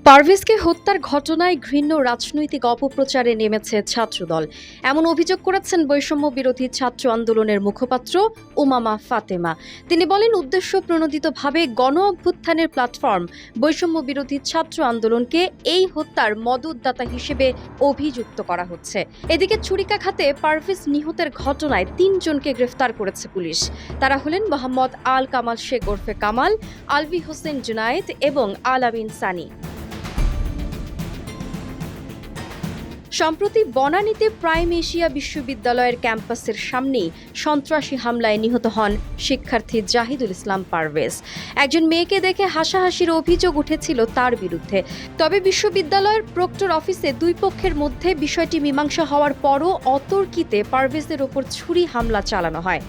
পারভেজকে হত্যার ঘটনায় ঘৃণ্য রাজনৈতিক অপপ্রচারে নেমেছে ছাত্রদল। এমন অভিযোগ করেছেন বৈষম্য বিরোধী ছাত্র আন্দোলনের মুখপাত্র উমামা ফাতেমা। তিনি বলেন, উদ্দেশ্য প্রণোদিতভাবে গণ অভ্যুত্থানের প্ল্যাটফর্ম বৈষম্য বিরোধী ছাত্র আন্দোলনকে এই হত্যার মদতদাতা হিসেবে অভিযুক্ত করা হচ্ছে। এদিকে ছুরিকাঘাতে পারভেজ নিহতের ঘটনায় ৩ জনকে গ্রেফতার করেছে পুলিশ। তারা হলেন মোহাম্মদ আল কামাল শেখ ওরফে কামাল, আলভি হোসেন জুনায়েদ এবং আল আমিন সানি। সম্প্রতি বনানীতে প্রাইম এশিয়া বিশ্ববিদ্যালয়ের ক্যাম্পাসের সামনেই সন্ত্রাসী হামলায় নিহত হন শিক্ষার্থী জাহিদুল ইসলাম পারভেজ। একজন মেয়েকে দেখে হাসাহাসির অভিযোগ উঠেছিল তার বিরুদ্ধে। তবে বিশ্ববিদ্যালয়ের প্রক্টর অফিসে দুই পক্ষের মধ্যে বিষয়টি মীমাংসা হওয়ার পরও অতর্কিতে পারভেজের ওপর ছুরি হামলা চালানো হয়।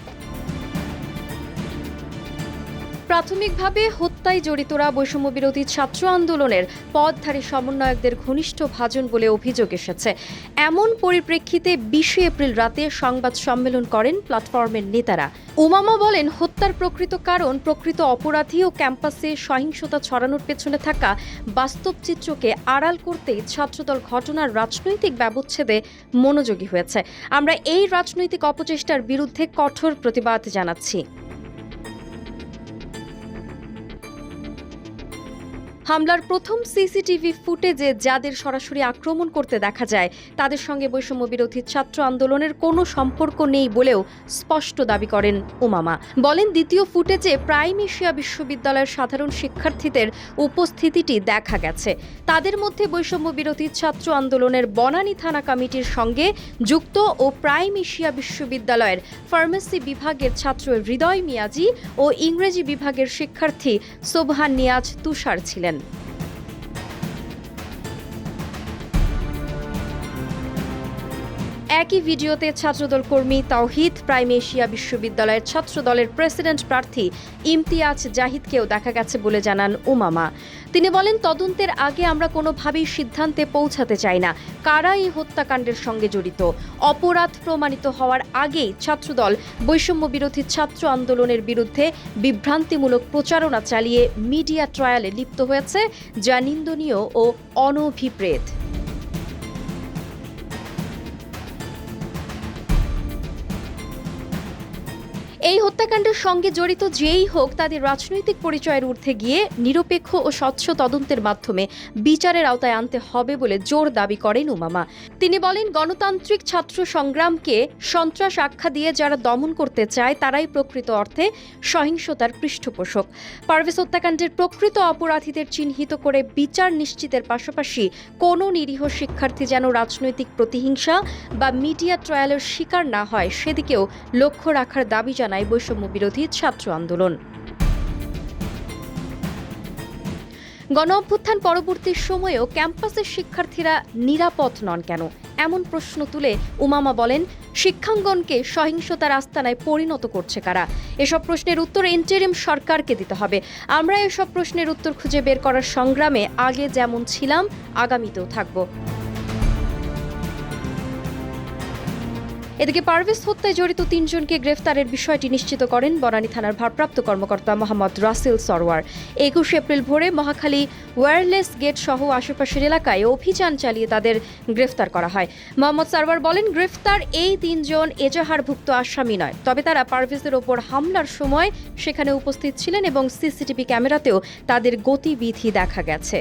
প্রাথমিকভাবে হত্যায় জড়িতরা বৈষম্য বিরোধী ছাত্র আন্দোলনের পদধারী সমন্বয়কদের ঘনিষ্ঠ ভাজন বলে অভিযোগ এসেছে। এমন পরিপ্রেক্ষিতে ২০ এপ্রিল রাতে সংবাদ সম্মেলন করেন প্ল্যাটফর্মের নেতারা। উমামা বলেন, হত্যার প্রকৃত কারণ, প্রকৃত অপরাধী ও ক্যাম্পাসে সহিংসতা ছড়ানোর পেছনে থাকা বাস্তব চিত্রকে আড়াল করতেই ছাত্রদল ঘটনার রাজনৈতিক ব্যবচ্ছেদে মনোযোগী হয়েছে। আমরা এই রাজনৈতিক অপচেষ্টার বিরুদ্ধে কঠোর প্রতিবাদ জানাচ্ছি। হামলার প্রথম সিসিটিভি ফুটেজে যাদের সরাসরি আক্রমণ করতে দেখা যায় তাদের সঙ্গে বৈষম্য বিরোধী ছাত্র আন্দোলনের কোনো সম্পর্ক নেই বলেও স্পষ্ট দাবি করেন উমামা। বলেন, দ্বিতীয় ফুটেজে প্রাইম এশিয়া বিশ্ববিদ্যালয়ের সাধারণ শিক্ষার্থীদের উপস্থিতিটি দেখা গেছে। তাদের মধ্যে বৈষম্য বিরোধী ছাত্র আন্দোলনের বনানী থানা কমিটির সঙ্গে যুক্ত ও প্রাইম এশিয়া বিশ্ববিদ্যালয়ের ফার্মেসি বিভাগের ছাত্র হৃদয় মিয়াজি ও ইংরেজি বিভাগের শিক্ষার্থী সোবহান নিয়াজ তুষার ছিলেন। একই ভিডিওতে ছাত্রদল কর্মী তাওহিদ প্রাইম এশিয়া বিশ্ববিদ্যালয়ের ছাত্রদলের প্রেসিডেন্ট প্রার্থী ইমতিয়াজ জাহিদকেও দেখা গেছে বলে জানান উমামা। তিনি বলেন, তদন্তের আগে আমরা কোনোভাবেই সিদ্ধান্তে পৌঁছাতে চাই না কারা এই হত্যাকাণ্ডের সঙ্গে জড়িত। অপরাধ প্রমাণিত হওয়ার আগেই ছাত্রদল বৈষম্য বিরোধী ছাত্র আন্দোলনের বিরুদ্ধে বিভ্রান্তিমূলক প্রচারণা চালিয়ে মিডিয়া ট্রায়ালে লিপ্ত হয়েছে, যা নিন্দনীয় ও অনভিপ্রেত। এই হত্যাকাণ্ডের সঙ্গে জড়িত যেই হোক, তাদের রাজনৈতিক পরিচয়ের ঊর্ধ্বে গিয়ে নিরপেক্ষ ও স্বচ্ছ তদন্তের মাধ্যমে বিচারের আওতায় আনতে হবে বলে জোর দাবি করেন উমামা। তিনি বলেন, গণতান্ত্রিক ছাত্র সংগ্রামকে সন্ত্রাস আখ্যা দিয়ে যারা দমন করতে চায় তারাই প্রকৃত অর্থে সহিংসতার পৃষ্ঠপোষক। পারভেজ হত্যাকাণ্ডের প্রকৃত অপরাধীদের চিহ্নিত করে বিচার নিশ্চিতের পাশাপাশি কোনো নিরীহ শিক্ষার্থী যেন রাজনৈতিক প্রতিহিংসা বা মিডিয়া ট্রায়ালের শিকার না হয় সেদিকেও লক্ষ্য রাখার দাবি জানায় বৈষম্য বিরোধী ছাত্র আন্দোলন। গণ অভ্যুত্থান পরবর্তী সময়েও ক্যাম্পাসের শিক্ষার্থীরা নিরাপদ নন কেন, এমন প্রশ্ন তুলে উমামা বলেন, শিক্ষাঙ্গনকে সহিংসতার আস্তানায় পরিণত করছে কারা? এসব প্রশ্নের উত্তর ইন্টারিম সরকারকে দিতে হবে। আমরা এসব প্রশ্নের উত্তর খুঁজে বের করার সংগ্রামে আগে যেমন ছিলাম আগামীতেও থাকব। এদিকে পারভেজ হত্যায় জড়িত ৩ জনকে গ্রেফতারের বিষয়টি নিশ্চিত করেন বনানী থানার ভারপ্রাপ্ত কর্মকর্তা মোহাম্মদ রাসেল সরওয়ার। ২১ এপ্রিল ভোরে মহাখালী ওয়্যারলেস গেট সহ আশেপাশের এলাকায় অভিযান চালিয়ে তাদের গ্রেফতার করা হয়। মোহাম্মদ সরওয়ার বলেন, গ্রেফতার এই ৩ জন এজাহারভুক্ত আসামি নয়, তবে তারা পারভেজের ওপর হামলার সময় সেখানে উপস্থিত ছিলেন এবং সিসিটিভি ক্যামেরাতেও তাদের গতিবিধি দেখা গেছে।